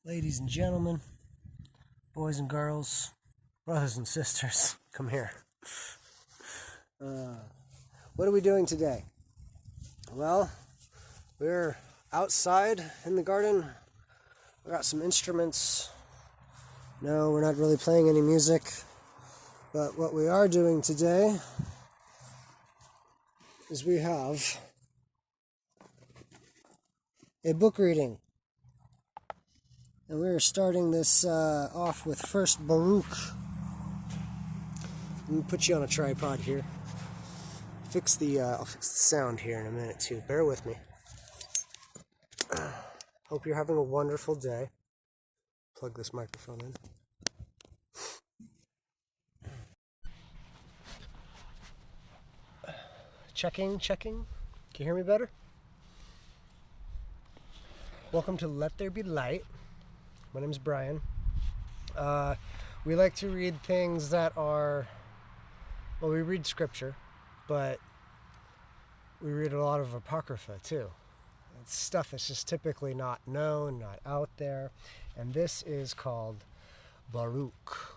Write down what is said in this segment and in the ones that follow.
Ladies and gentlemen, boys and girls, brothers and sisters, come here. What are we doing today? Well, we're outside in the garden. We got some instruments. No, we're not really playing any music. But what we are doing today is we have a book reading. And we're starting this off with first Baruk. Let me put you on a tripod here. I'll fix the sound here in a minute too. Bear with me. Hope you're having a wonderful day. Plug this microphone in. Checking. Can you hear me better? Welcome to Let There Be Light. My name's Brian. We like to read things that are, well, we read scripture, but we read a lot of Apocrypha too. It's stuff that's just typically not known, not out there. And this is called Baruk.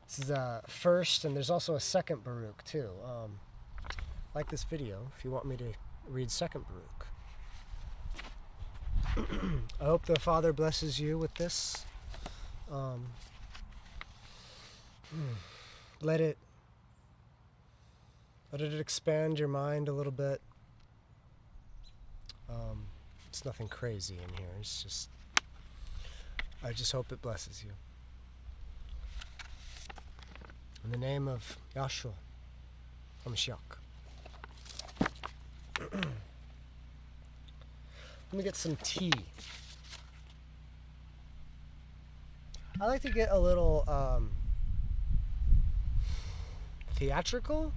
This is a first, and there's also a second Baruk too. Like this video if you want me to read second Baruk. I hope the Father blesses you with this. Let it expand your mind a little bit. It's nothing crazy in here. It's just, I just hope it blesses you. In the name of Yahshua Ha'Mashiach. Let me get some tea. I like to get a little theatrical.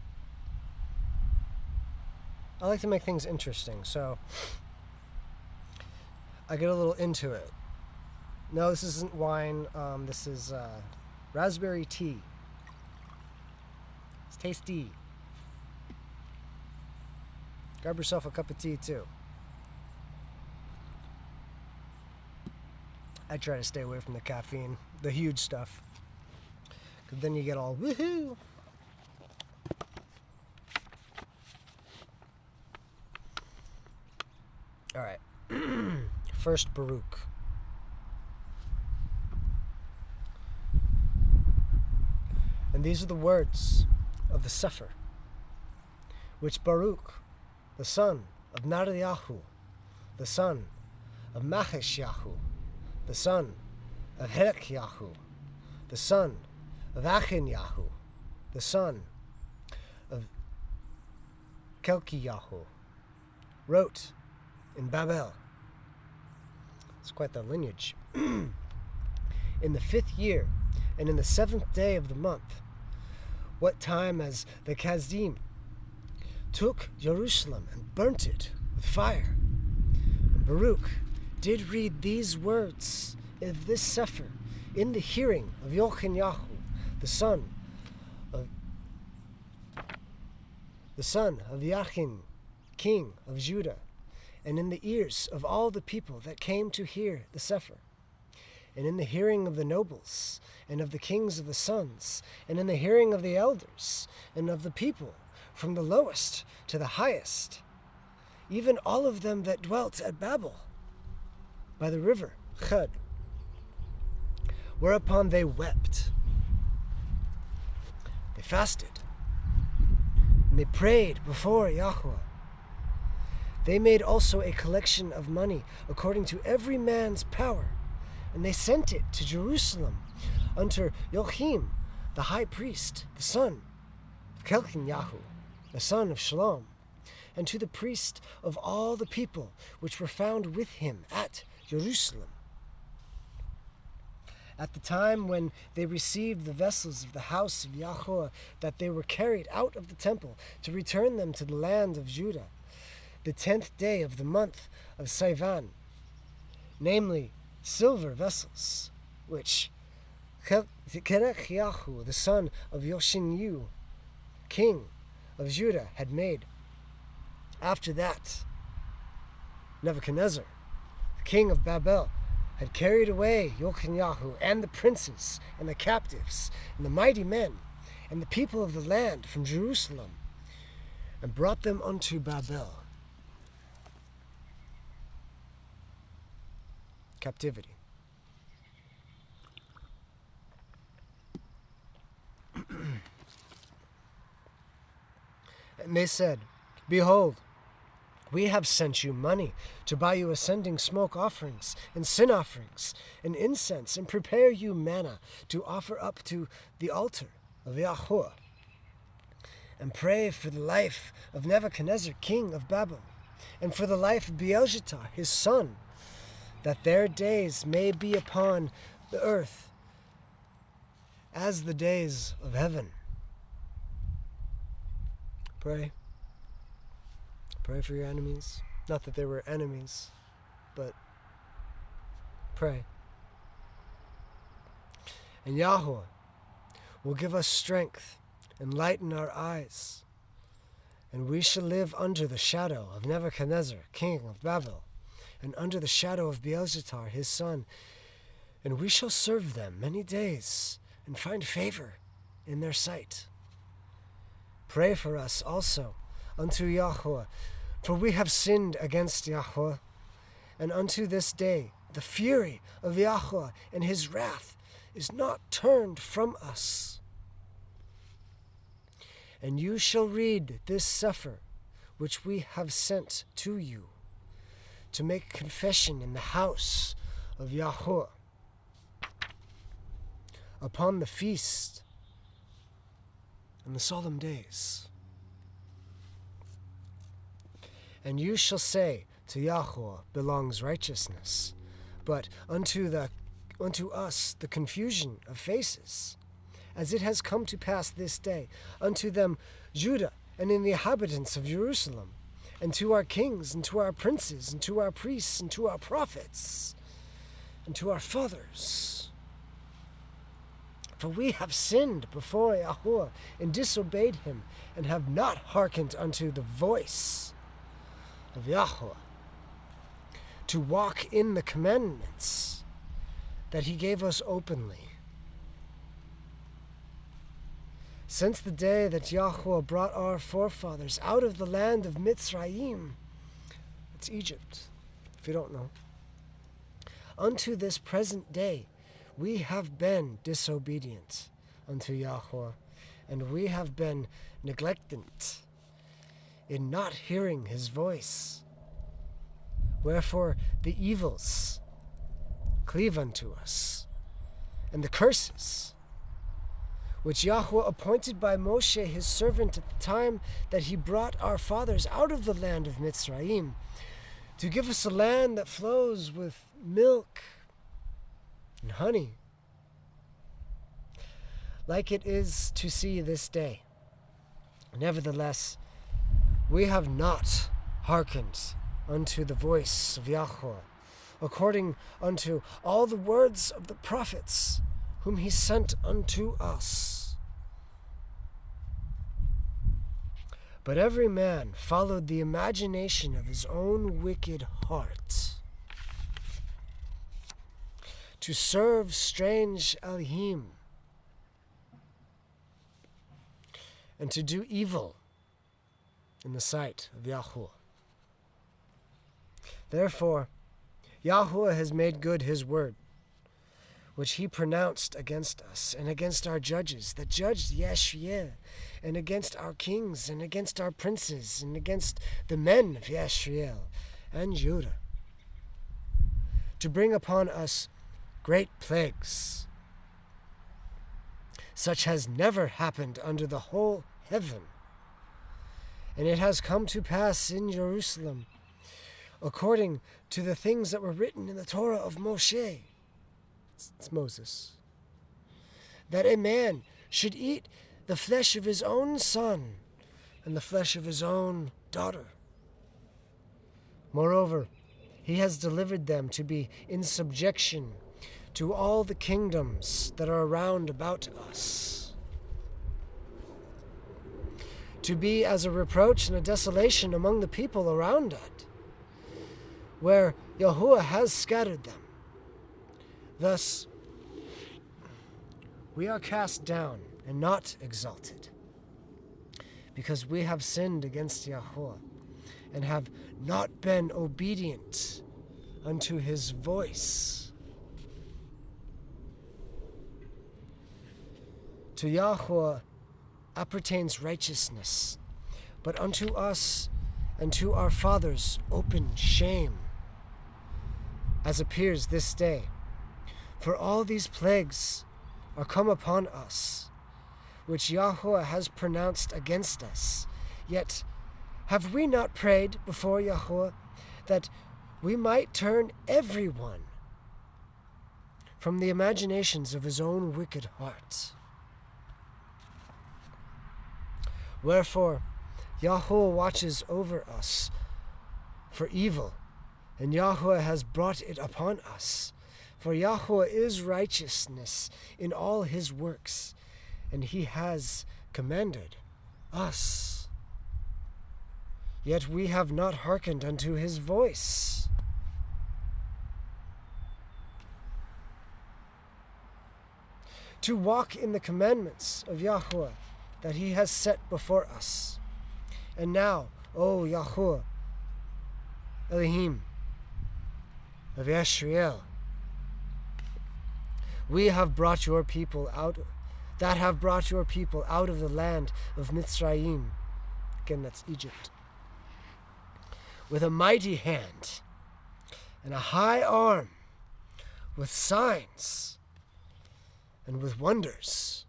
I like to make things interesting, so I get a little into it. No, this isn't wine. This is raspberry tea. It's tasty. Grab yourself a cup of tea too. I try to stay away from the caffeine, the huge stuff, because then you get all woohoo. All right, first Baruk. And these are the words of the Sefer, which Baruk, the son of Nariyahu, the son of Maheshahu, the son of Herekyahu, the son of Achinyahu, the son of Kelkiyahu, wrote in Babel. It's quite the lineage. In the 5th year, and in the 7th day of the month, what time as the Chazdim took Jerusalem and burnt it with fire. And Baruk did read these words of this Sefer in the hearing of Yochanyahu, the son of Yachin, king of Judah, and in the ears of all the people that came to hear the Sefer, and in the hearing of the nobles, and of the kings of the sons, and in the hearing of the elders, and of the people, from the lowest to the highest, even all of them that dwelt at Babel, by the river Chad, whereupon they wept. They fasted, and they prayed before Yahweh. They made also a collection of money according to every man's power, and they sent it to Jerusalem unto Joachim, the high priest, the son of Kelkinyahu, the son of Shalom, and to the priest of all the people which were found with him at Jerusalem. At the time when they received the vessels of the house of Yahweh, that they were carried out of the temple to return them to the land of Judah, the 10th day of the month of Sivan, namely silver vessels, which Kerechiahu, the son of Yoshinyu, king of Judah, had made. After that, Nebuchadnezzar, king of Babel, had carried away Yochanyahu and the princes and the captives and the mighty men and the people of the land from Jerusalem, and brought them unto Babel. Captivity. And they said, Behold, we have sent you money to buy you ascending smoke offerings and sin offerings and incense, and prepare you manna to offer up to the altar of Yahweh, and pray for the life of Nebuchadnezzar, king of Babel, and for the life of Beelzebub, his son, that their days may be upon the earth as the days of heaven. Pray. Pray for your enemies. Not that they were enemies, but pray. And Yahweh will give us strength and lighten our eyes, and we shall live under the shadow of Nebuchadnezzar, king of Babel, and under the shadow of Beelzebub, his son, and we shall serve them many days and find favor in their sight. Pray for us also unto Yahweh, for we have sinned against Yahweh, and unto this day the fury of Yahweh and his wrath is not turned from us. And you shall read this sefer which we have sent to you, to make confession in the house of Yahweh upon the feast and the solemn days. And you shall say, to Yahweh belongs righteousness, but unto us the confusion of faces, as it has come to pass this day, unto them Judah and in the inhabitants of Jerusalem, and to our kings, and to our princes, and to our priests, and to our prophets, and to our fathers. For we have sinned before Yahweh, and disobeyed him, and have not hearkened unto the voice of Yahweh, to walk in the commandments that he gave us openly. Since the day that Yahweh brought our forefathers out of the land of Mitzrayim, that's Egypt, if you don't know, unto this present day, we have been disobedient unto Yahweh, and we have been neglectant in not hearing his voice. Wherefore the evils cleave unto us, and the curses which Yahweh appointed by Moshe his servant at the time that he brought our fathers out of the land of Mitzrayim, to give us a land that flows with milk and honey, like it is to see this day. Nevertheless, we have not hearkened unto the voice of Yahweh, according unto all the words of the prophets whom he sent unto us. But every man followed the imagination of his own wicked heart, to serve strange Elohim, and to do evil in the sight of Yahweh. Therefore, Yahweh has made good his word, which he pronounced against us, and against our judges that judged Yashriel, and against our kings, and against our princes, and against the men of Yashriel and Judah, to bring upon us great plagues, such has never happened under the whole heaven. And it has come to pass in Jerusalem, according to the things that were written in the Torah of Moshe, it's Moses, that a man should eat the flesh of his own son and the flesh of his own daughter. Moreover, he has delivered them to be in subjection to all the kingdoms that are round about us, to be as a reproach and a desolation among the people around it, where Yahuwah has scattered them. Thus, we are cast down and not exalted, because we have sinned against Yahuwah and have not been obedient unto his voice. To Yahuwah appertains righteousness, but unto us and to our fathers open shame, as appears this day. For all these plagues are come upon us, which Yahuwah has pronounced against us. Yet have we not prayed before Yahuwah that we might turn everyone from the imaginations of his own wicked heart? Wherefore Yahuwah watches over us for evil, and Yahuwah has brought it upon us. For Yahuwah is righteousness in all his works, and he has commanded us. Yet we have not hearkened unto his voice. To walk in the commandments of Yahuwah that he has set before us. And now, O Yahuwah, Elohim of Yisrael, we have brought your people out, that have brought your people out of the land of Mitzrayim, again that's Egypt, with a mighty hand and a high arm, with signs and with wonders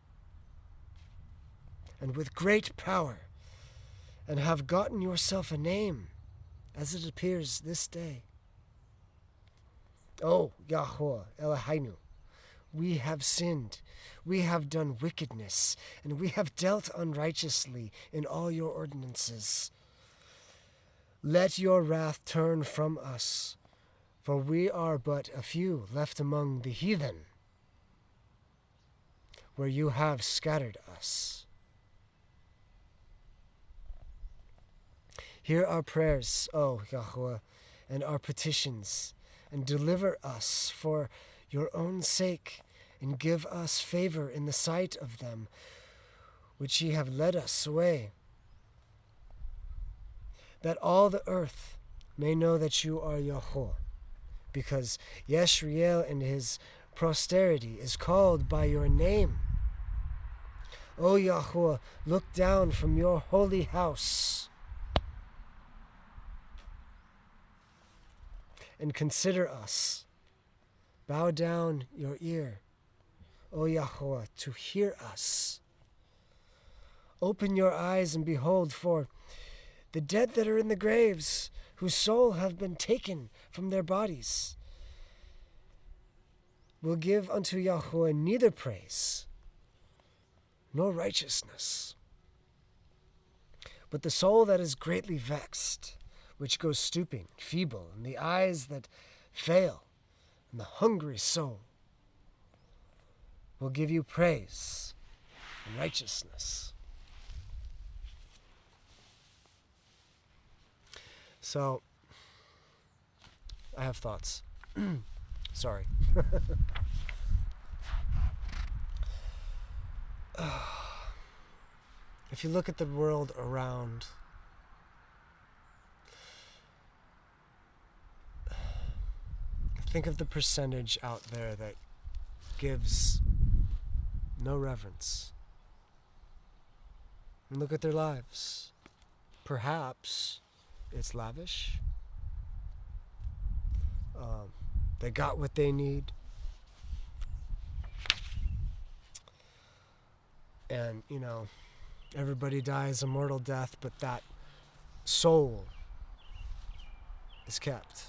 and with great power, and have gotten yourself a name, as it appears this day. O Yahuwah Eloheinu, we have sinned, we have done wickedness, and we have dealt unrighteously in all your ordinances. Let your wrath turn from us, for we are but a few left among the heathen, where you have scattered us. Hear our prayers, O Yahuwah, and our petitions, and deliver us for your own sake, and give us favor in the sight of them, which ye have led us away, that all the earth may know that you are Yahuwah, because Yisrael and his posterity is called by your name. O Yahuwah, look down from your holy house and consider us. Bow down your ear, O Yahuwah, to hear us. Open your eyes and behold, for the dead that are in the graves, whose soul have been taken from their bodies, will give unto Yahuwah neither praise nor righteousness. But the soul that is greatly vexed, which goes stooping, feeble, and the eyes that fail, and the hungry soul, will give you praise and righteousness. So, I have thoughts. Sorry. If you look at the world around, think of the percentage out there that gives no reverence. And look at their lives. Perhaps it's lavish. They got what they need. And, everybody dies a mortal death, but that soul is kept.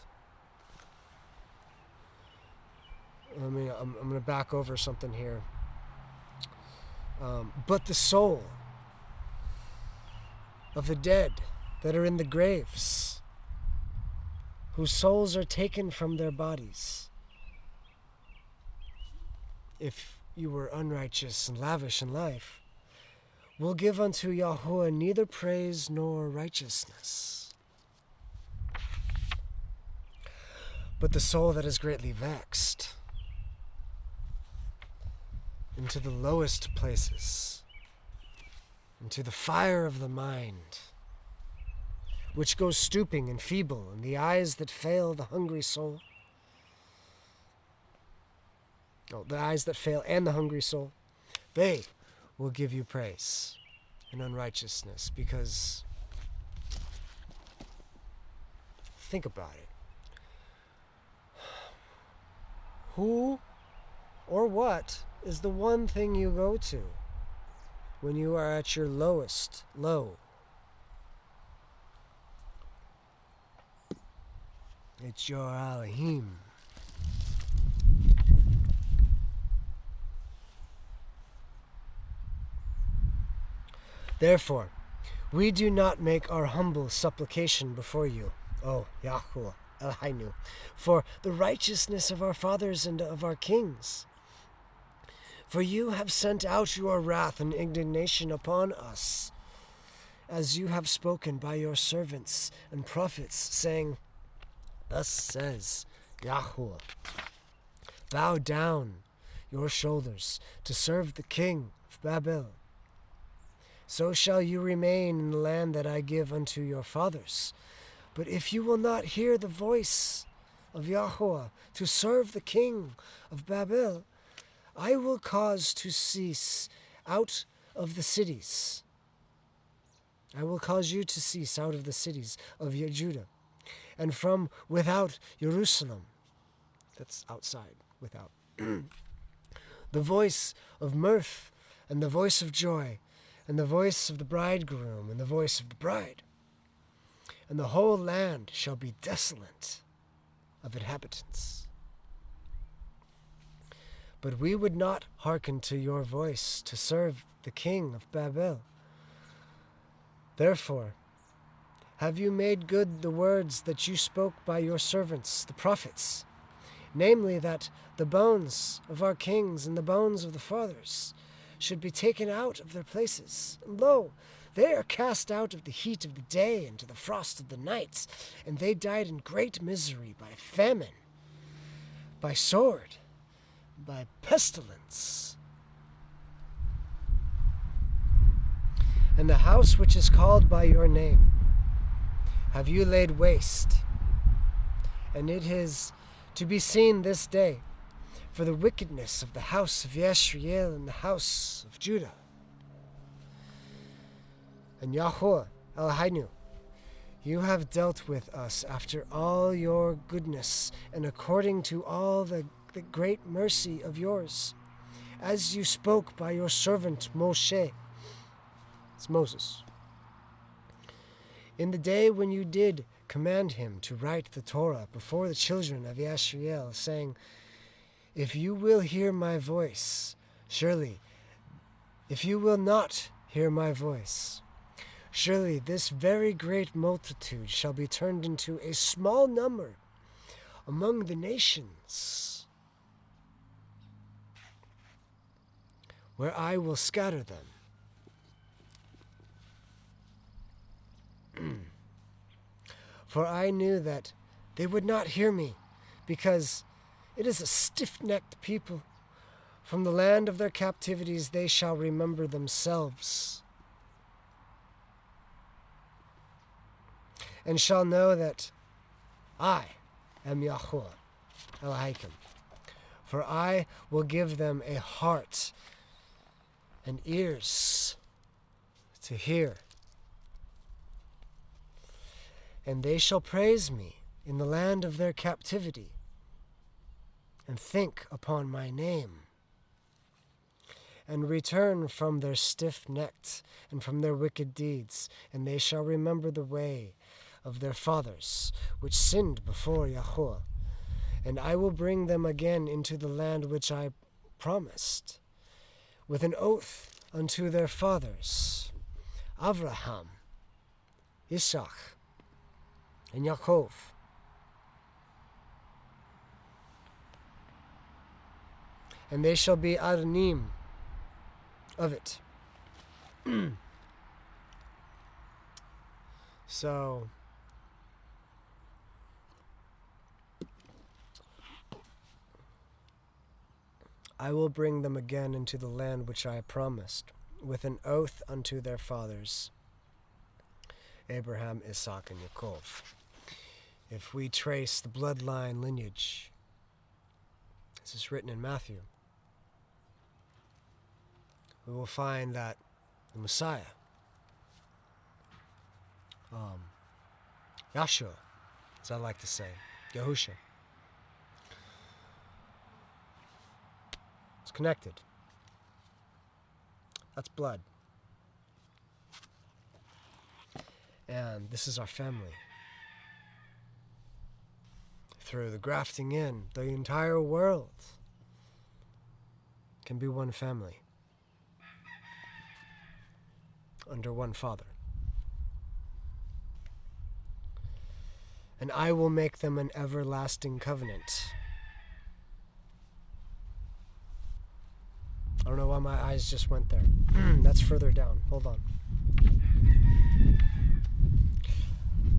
I'm going to back over something here. But the soul of the dead that are in the graves, whose souls are taken from their bodies, if you were unrighteous and lavish in life, will give unto Yahuwah neither praise nor righteousness. but the soul that is greatly vexed into the lowest places, into the fire of the mind, which goes stooping and feeble, and the eyes that fail the hungry soul. Oh, the eyes that fail and the hungry soul, they will give you praise and unrighteousness, because think about it. Who or what is the one thing you go to when you are at your lowest low? It's your Elohim. Therefore, we do not make our humble supplication before you, O Yahshua Ha'Mashiach, for the righteousness of our fathers and of our kings. For you have sent out your wrath and indignation upon us, as you have spoken by your servants and prophets, saying, Thus says Yahweh, bow down your shoulders to serve the king of Babel. So shall you remain in the land that I give unto your fathers. But if you will not hear the voice of Yahweh to serve the king of Babel, I will cause to cease out of the cities. I will cause you to cease out of the cities of Judah, and from without Jerusalem, that's outside, without, the voice of mirth and the voice of joy, and the voice of the bridegroom and the voice of the bride. And the whole land shall be desolate of inhabitants. But we would not hearken to your voice to serve the king of Babel. Therefore, have you made good the words that you spoke by your servants, the prophets, namely that the bones of our kings and the bones of the fathers should be taken out of their places. And lo, they are cast out of the heat of the day into the frost of the night, and they died in great misery by famine, by sword, by pestilence. And the house which is called by your name have you laid waste, and it is to be seen this day, for the wickedness of the house of Yisrael and the house of Judah. And Yahweh Eloheinu, you have dealt with us after all your goodness and according to all the great mercy of yours, as you spoke by your servant Moshe. It's Moses. In the day when you did command him to write the Torah before the children of Yisrael, saying, If you will hear my voice, surely, if you will not hear my voice, surely this very great multitude shall be turned into a small number among the nations, where I will scatter them. For I knew that they would not hear me, because it is a stiff-necked people. From the land of their captivities they shall remember themselves, and shall know that I am Yahweh Elohim. For I will give them a heart and ears to hear, and they shall praise me in the land of their captivity, and think upon my name, and return from their stiff-necked and from their wicked deeds, and they shall remember the way of their fathers, which sinned before Yahweh, and I will bring them again into the land which I promised, with an oath unto their fathers, Abraham, Isaac, and Yaakov. And they shall be Adonim of it. So, I will bring them again into the land which I promised, with an oath unto their fathers, Abraham, Isaac, and Yaakov. If we trace the bloodline lineage, this is written in Matthew, we will find that the Messiah, Yahshua, as I like to say, Yahusha, it's connected. That's blood. And this is our family. Through the grafting in, the entire world can be one family under one Father. And I will make them an everlasting covenant. I don't know why my eyes just went there. That's further down. Hold on.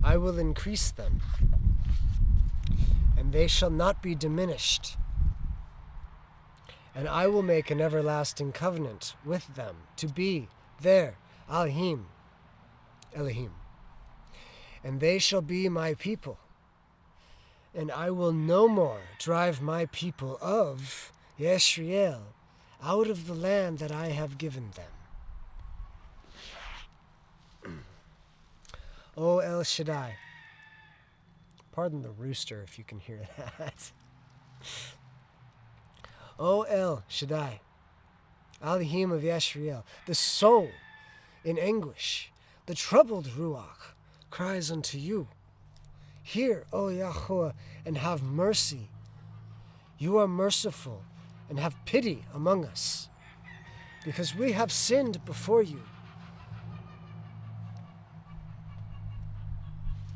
I will increase them, and they shall not be diminished. And I will make an everlasting covenant with them to be their Elohim. And they shall be my people. And I will no more drive my people of Yisrael out of the land that I have given them. O El Shaddai. Pardon the rooster if you can hear that. O El Shaddai, Elohim of Yisrael, the soul in anguish, the troubled Ruach, cries unto you. Hear, O Yahuwah, and have mercy. You are merciful, and have pity among us, because we have sinned before you.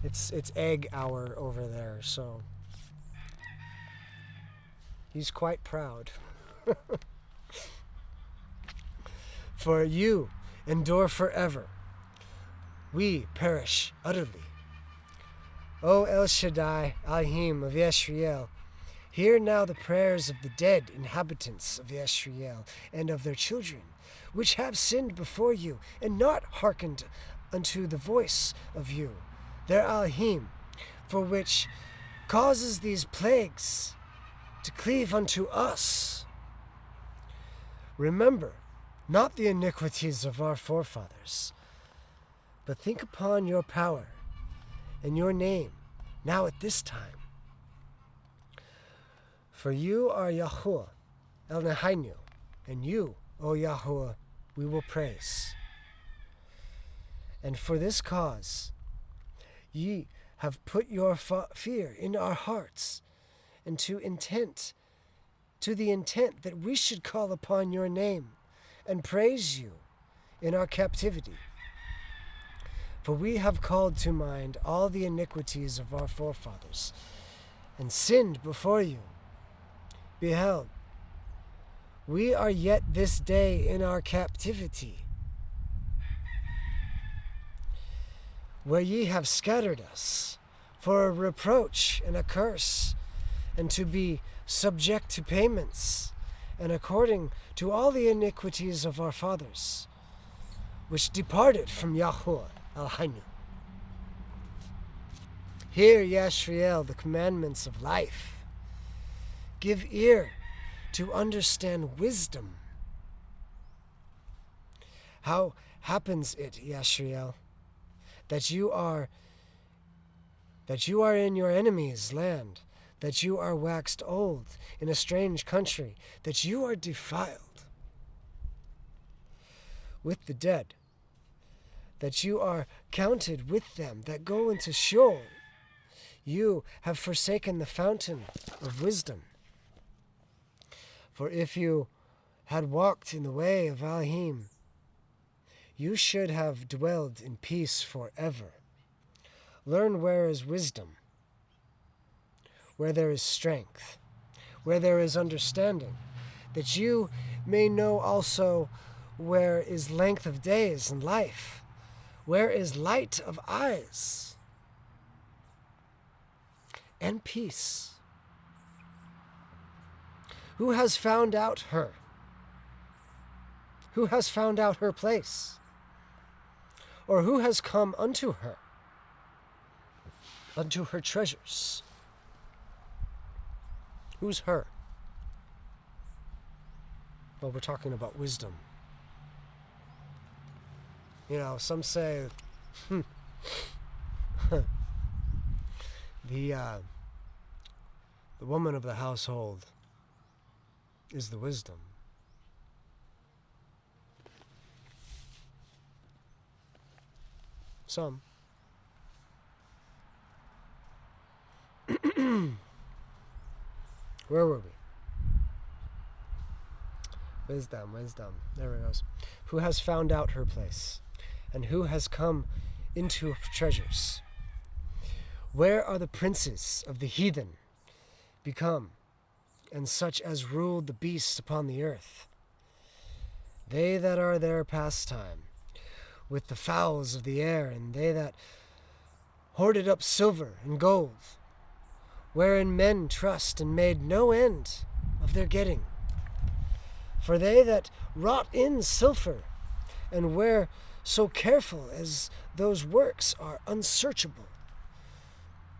It's egg hour over there, so he's quite proud. For you endure forever. We perish utterly. O El Shaddai, Elohim of Yisrael, hear now the prayers of the dead inhabitants of Yisrael and of their children, which have sinned before you, and not hearkened unto the voice of you, their Elohim, for which causes these plagues to cleave unto us. Remember not the iniquities of our forefathers, but think upon your power and your name now at this time. For you are Yahuwah El Nehainu, and you, O Yahuwah, we will praise. And for this cause ye have put your fear in our hearts, and to the intent that we should call upon your name and praise you in our captivity. For we have called to mind all the iniquities of our forefathers, and sinned before you. Behold, we are yet this day in our captivity, where ye have scattered us for a reproach and a curse, and to be subject to payments, and according to all the iniquities of our fathers, which departed from Yahuwah Eloheinu. Hear, Yisrael, the commandments of life. Give ear to understand wisdom. How happens it, Yisrael, that you are in your enemy's land, that you are waxed old in a strange country, that you are defiled with the dead, that you are counted with them that go into Sheol. You have forsaken the fountain of wisdom. For if you had walked in the way of Elohim, you should have dwelled in peace forever. Learn where is wisdom, where there is strength, where there is understanding, that you may know also where is length of days and life, where is light of eyes and peace. Who has found out her? Who has found out her place? Or who has come unto her, unto her treasures? Who's her? Well, we're talking about wisdom. You know, some say the woman of the household is the wisdom. Some. Where were we? Wisdom. There it goes. Who has found out her place? And who has come into her treasures? Where are the princes of the heathen become, and such as ruled the beasts upon the earth? They that are their pastime, with the fowls of the air, and they that hoarded up silver and gold, wherein men trust and made no end of their getting. For they that wrought in silver, and were so careful as those works are unsearchable,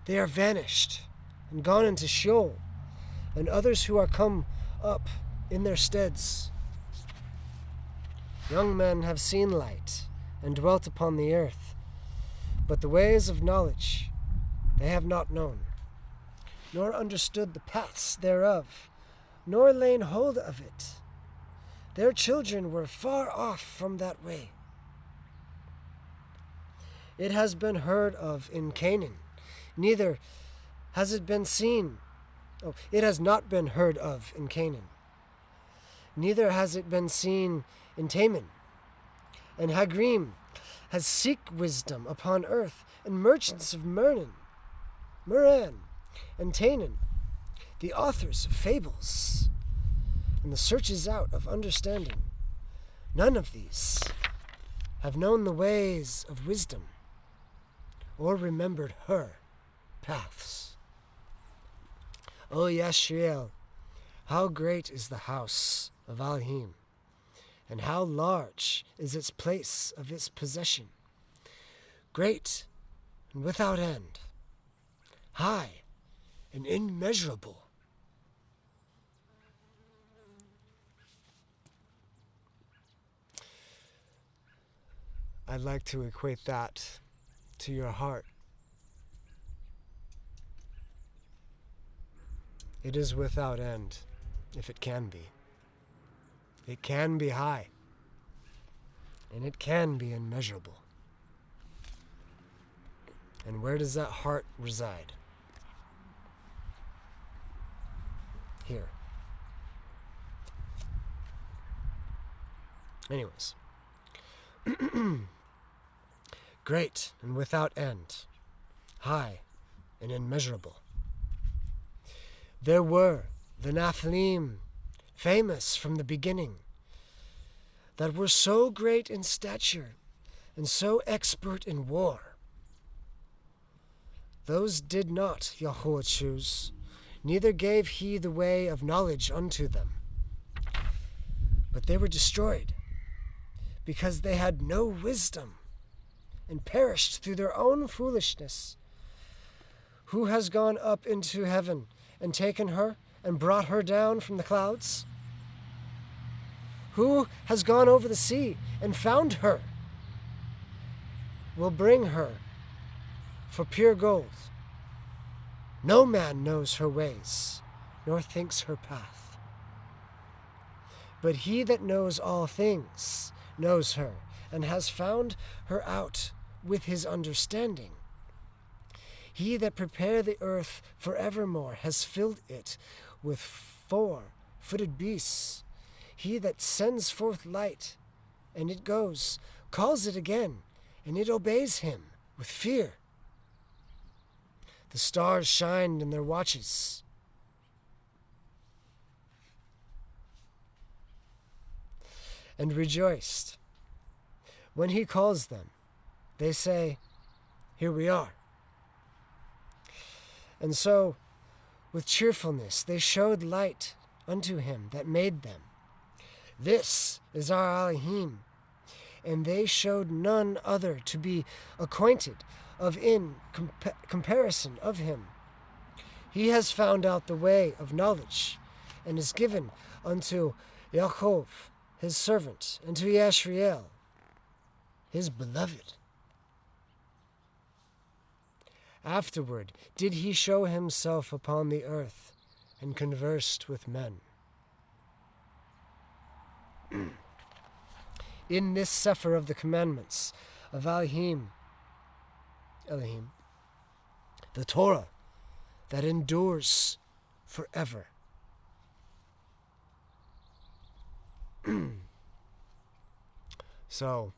they are vanished and gone into Sheol, and others who are come up in their steads. Young men have seen light, and dwelt upon the earth, but the ways of knowledge they have not known, nor understood the paths thereof, nor laid hold of it. Their children were far off from that way. It has been heard of in Canaan, neither has it been seen. It has not been heard of in Canaan, neither has it been seen in Taman. And Hagrim has seek wisdom upon earth, and merchants of Meran, and Tanaan, the authors of fables, and the searches out of understanding. None of these have known the ways of wisdom, or remembered her paths. O Yashriel, how great is the house of Alhim, and how large is its place of its possession, great and without end, high and immeasurable. I'd like to equate that to your heart. It is without end, if it can be. It can be high, and it can be immeasurable. And where does that heart reside? Here. Anyways. Great and without end, high and immeasurable. There were the Nephilim, famous from the beginning, that were so great in stature and so expert in war. Those did not Yahweh choose, neither gave he the way of knowledge unto them. But they were destroyed, because they had no wisdom, and perished through their own foolishness. Who has gone up into heaven, and taken her, and brought her down from the clouds? Who has gone over the sea, and found her? Will bring her for pure gold. No man knows her ways, nor thinks her path. But he that knows all things knows her, and has found her out with his understanding. He that prepared the earth for evermore has filled it with four-footed beasts. He that sends forth light, and it goes, calls it again, and it obeys him with fear. The stars shined in their watches. And rejoiced. When he calls them, they say, here we are. And so, with cheerfulness, they showed light unto him that made them. This is our Elohim, and they showed none other to be acquainted of in comparison of him. He has found out the way of knowledge, and is given unto Yaakov, his servant, and to Yashriel, his beloved. Afterward did he show himself upon the earth, and conversed with men. In this Sefer of the Commandments of Elohim, the Torah that endures forever. So,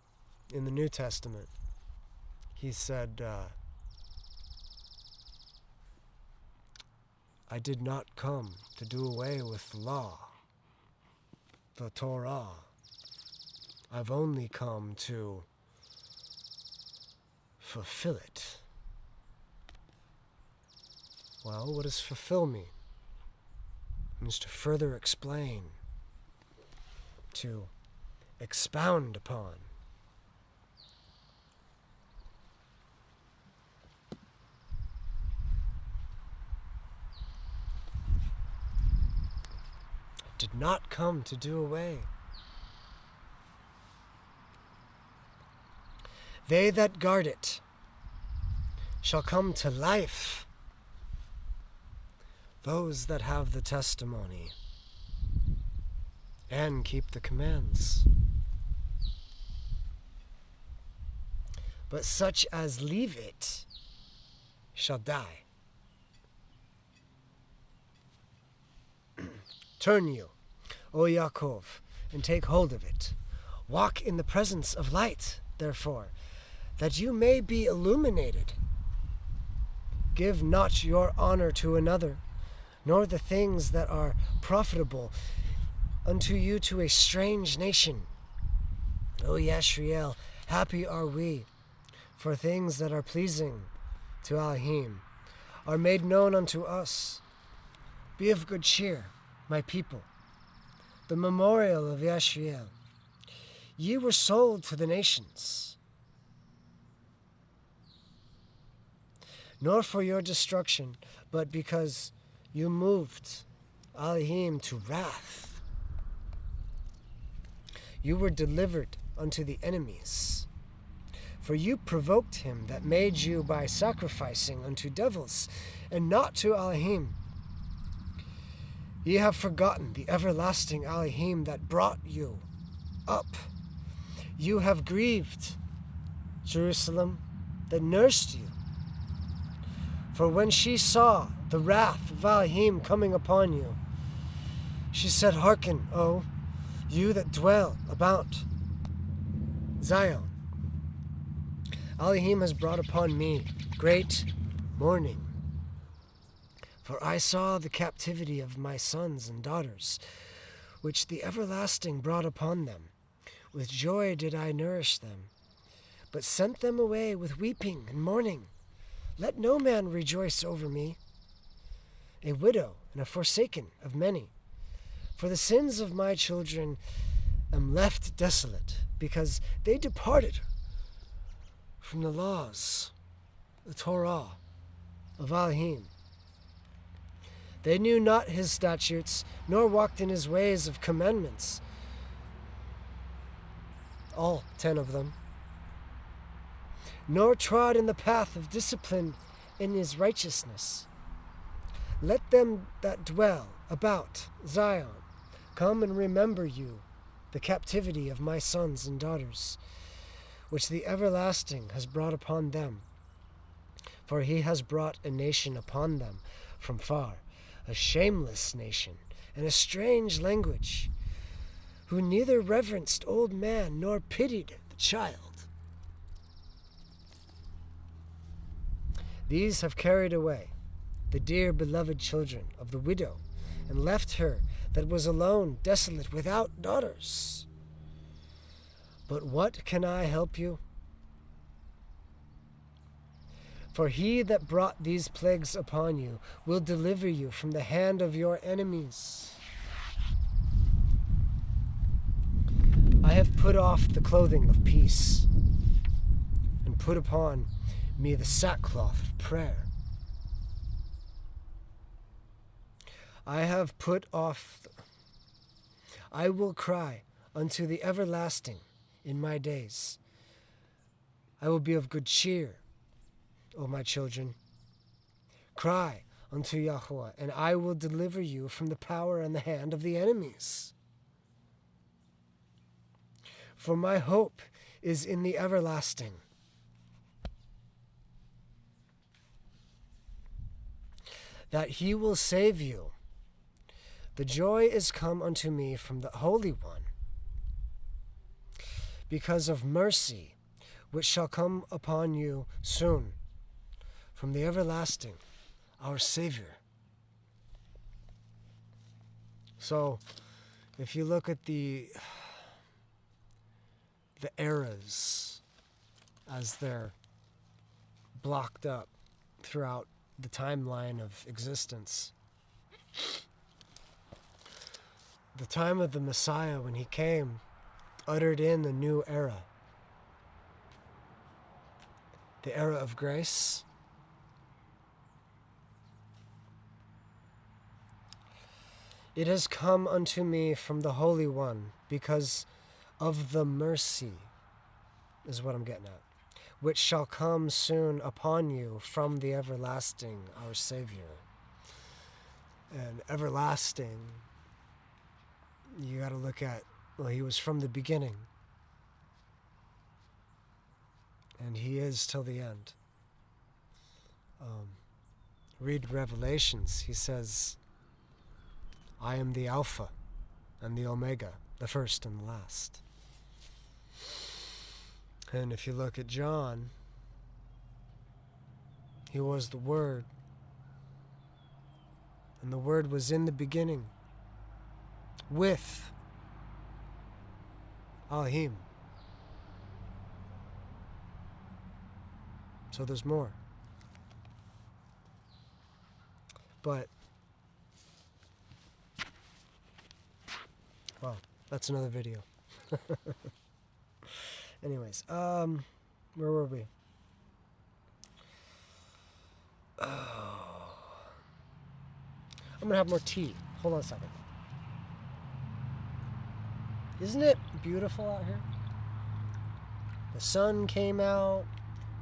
in the New Testament, he said, I did not come to do away with the law, the Torah. I've only come to fulfill it. Well, what does fulfill mean? It means to further explain, to expound upon. I did not come to do away. They that guard it shall come to life. Those that have the testimony and keep the commands. But such as leave it shall die. Turn you, O Yaakov, and take hold of it. Walk in the presence of light, therefore, that you may be illuminated. Give not your honor to another, nor the things that are profitable unto you to a strange nation. O Yashriel, happy are we, for things that are pleasing to Elohim are made known unto us. Be of good cheer, my people. The memorial of Yashriel. Ye were sold to the nations, nor for your destruction, but because you moved Elohim to wrath. You were delivered unto the enemies, for you provoked him that made you by sacrificing unto devils, and not to Elohim. Ye have forgotten the everlasting Elohim that brought you up. You have grieved Jerusalem that nursed you. For when she saw the wrath of Elohim coming upon you, she said, Hearken, O you that dwell about Zion. Elohim has brought upon me great mourning. For I saw the captivity of my sons and daughters, which the everlasting brought upon them. With joy did I nourish them, but sent them away with weeping and mourning. Let no man rejoice over me, a widow and a forsaken of many. For the sins of my children am left desolate, because they departed from the laws, the Torah of Elohim. They knew not his statutes, nor walked in his ways of commandments, all 10 of them, nor trod in the path of discipline in his righteousness. Let them that dwell about Zion come and remember you the captivity of my sons and daughters, which the everlasting has brought upon them. For he has brought a nation upon them from far, a shameless nation, and a strange language, who neither reverenced old man nor pitied the child. These have carried away the dear beloved children of the widow, and left her that was alone, desolate, without daughters. But what can I help you? For he that brought these plagues upon you will deliver you from the hand of your enemies. I have put off the clothing of peace and put upon me the sackcloth of prayer. I have put off, I will cry unto the everlasting in my days. I will be of good cheer, O my children. Cry unto Yahweh, and I will deliver you from the power and the hand of the enemies. For my hope is in the everlasting. That he will save you. The joy is come unto me from the Holy One, because of mercy, which shall come upon you soon, from the everlasting, our Savior. So, if you look at the eras as they're blocked up throughout the timeline of existence, the time of the Messiah when he came uttered in the new era, the era of grace. It has come unto me from the Holy One because of the mercy, is what I'm getting at, which shall come soon upon you from the everlasting, our Savior. And everlasting, you got to look at, well, he was from the beginning, and he is till the end. Read Revelations. He says, I am the Alpha and the Omega, the first and the last. And if you look at John, he was the Word, and the Word was in the beginning with Elohim. So there's more. But, well, that's another video. Anyways, where were we? Oh. I'm gonna have more tea. Hold on a second. Isn't it beautiful out here? The sun came out.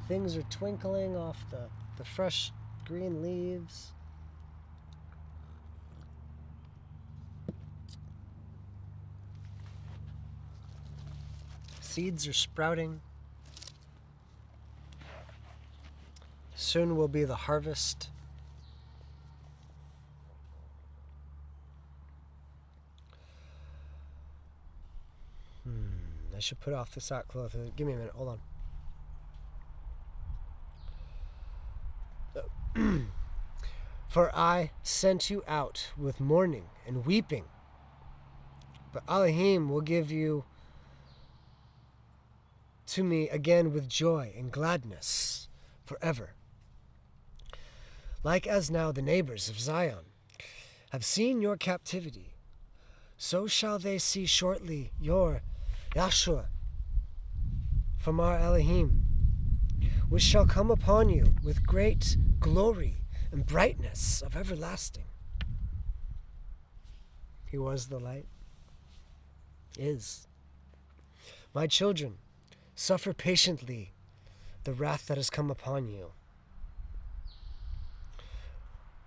Things are twinkling off the fresh green leaves. Seeds are sprouting. Soon will be the harvest. I should put off the sackcloth. Give me a minute. Hold on. For I sent you out with mourning and weeping, but Elohim will give you to me again with joy and gladness forever. Like as now the neighbors of Zion have seen your captivity, so shall they see shortly your Yahshua from our Elohim, which shall come upon you with great glory and brightness of everlasting. He was the light, is. My children, suffer patiently the wrath that has come upon you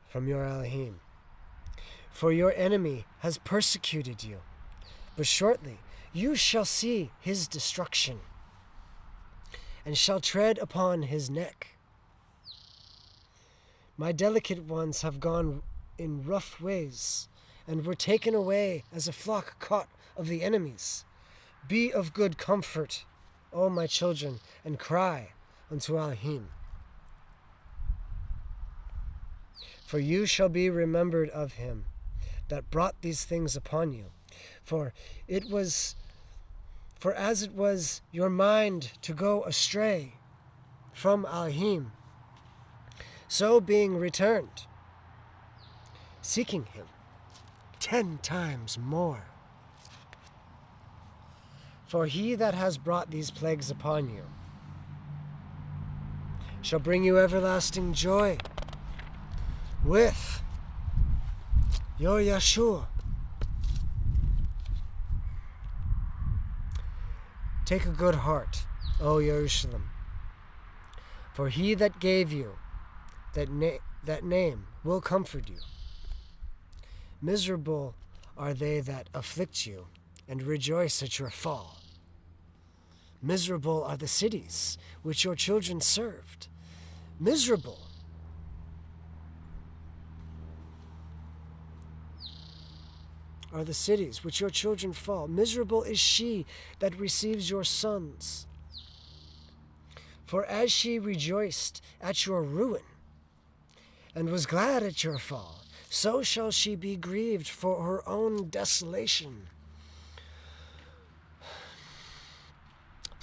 from your Elohim. For your enemy has persecuted you, but shortly you shall see his destruction, and shall tread upon his neck. My delicate ones have gone in rough ways, and were taken away as a flock caught of the enemies. Be of good comfort, O my children, and cry unto Elohim. For you shall be remembered of him that brought these things upon you. For as it was your mind to go astray from Elohim, so being returned, seeking him 10 times more. For he that has brought these plagues upon you shall bring you everlasting joy with your Yahshua. Take a good heart, O Jerusalem, for he that gave you that name will comfort you. Miserable are they that afflict you and rejoice at your fall. Miserable are the cities which your children served. Miserable are the cities which your children fall. Miserable is she that receives your sons. For as she rejoiced at your ruin, and was glad at your fall, so shall she be grieved for her own desolation.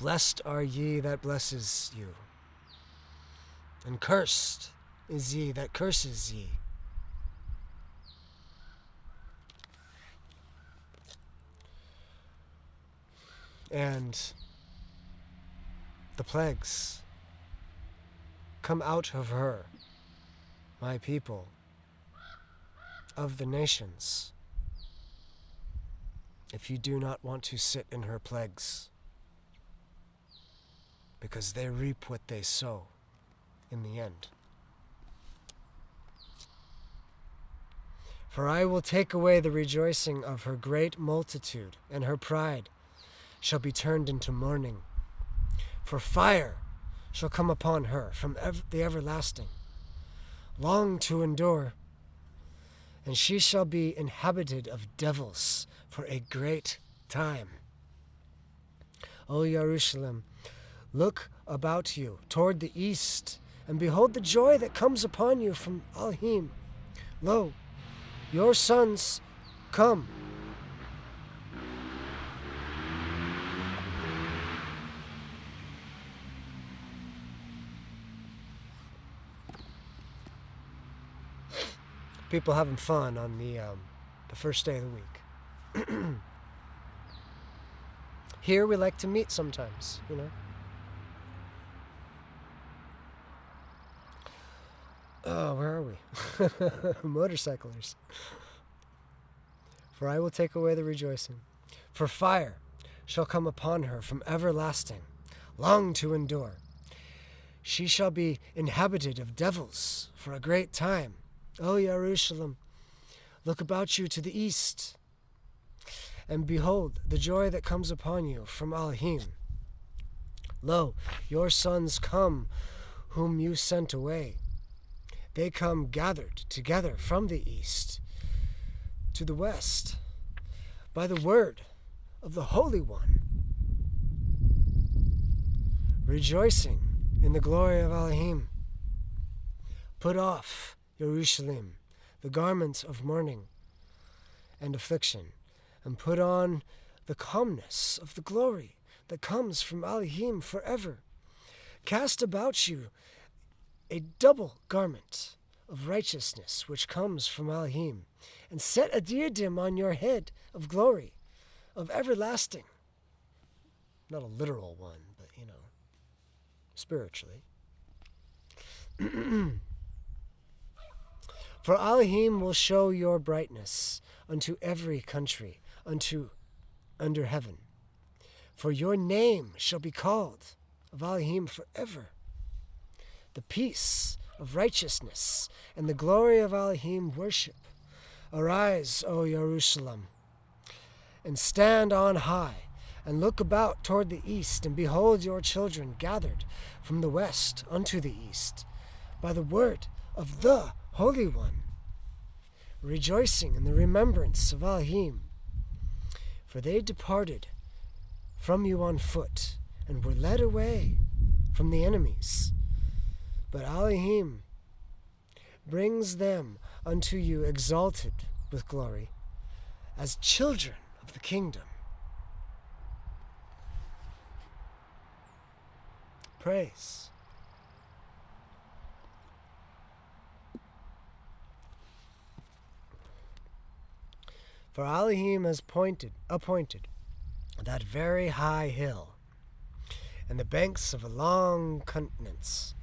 Blessed are ye that blesses you, and cursed is ye that curses ye. And the plagues come out of her, my people of the nations, if you do not want to sit in her plagues, because they reap what they sow in the end. For I will take away the rejoicing of her great multitude, and her pride shall be turned into mourning. For fire shall come upon her from the everlasting, long to endure, and she shall be inhabited of devils for a great time. O Jerusalem, look about you toward the east, and behold the joy that comes upon you from Elohim. Lo, your sons come. People having fun on the first day of the week. Here we like to meet sometimes, you know. Oh, where are we? Motorcyclers. For I will take away the rejoicing. For fire shall come upon her from everlasting, long to endure. She shall be inhabited of devils for a great time. O Jerusalem, look about you to the east, and behold the joy that comes upon you from Elohim. Lo, your sons come, whom you sent away. They come gathered together from the east to the west by the word of the Holy One, rejoicing in the glory of Elohim. Put off, Jerusalem, the garments of mourning and affliction, and put on the calmness of the glory that comes from Elohim forever. Cast about you a double garment of righteousness which comes from Elohim, and set a diadem on your head of glory, of everlasting. Not a literal one, but, you know, spiritually. For Elohim will show your brightness unto every country, under heaven. For your name shall be called of Elohim forever. The peace of righteousness and the glory of Elohim worship. Arise, O Jerusalem, and stand on high, and look about toward the east, and behold your children gathered from the west unto the east, by the word of the Holy One, rejoicing in the remembrance of Elohim. For they departed from you on foot, and were led away from the enemies. But Elohim brings them unto you exalted with glory, as children of the kingdom. Praise. For Elohim has appointed that very high hill, and the banks of a long continent.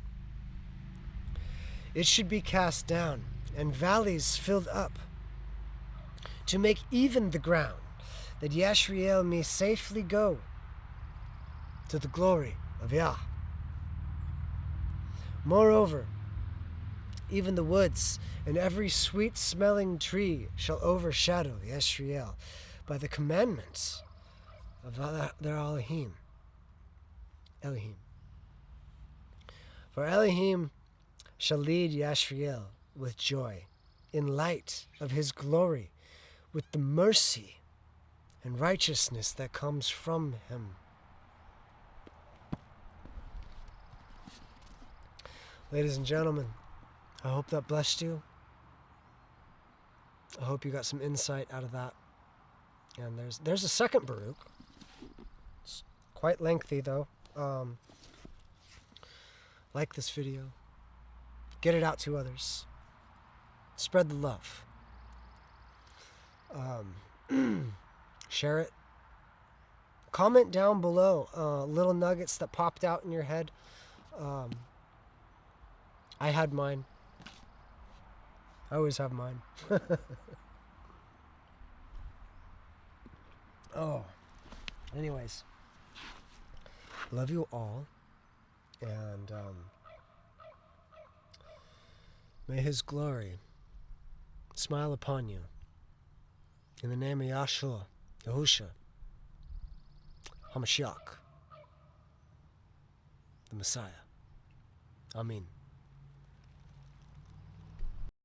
It should be cast down, and valleys filled up, to make even the ground, that Yashriel may safely go to the glory of Yah. Moreover, even the woods and every sweet-smelling tree shall overshadow Yashriel by the commandments of their Elohim. For Elohim shall lead Yashriel with joy, in light of his glory, with the mercy and righteousness that comes from him. Ladies and gentlemen, I hope that blessed you. I hope you got some insight out of that. And there's a second Baruk. It's quite lengthy though. Like this video. Get it out to others. Spread the love. Share it. Comment down below little nuggets that popped out in your head. I had mine. I always have mine. Anyways. Love you all. And may his glory smile upon you. In the name of Yahshua Ha'Mashiach, the Messiah. Amen.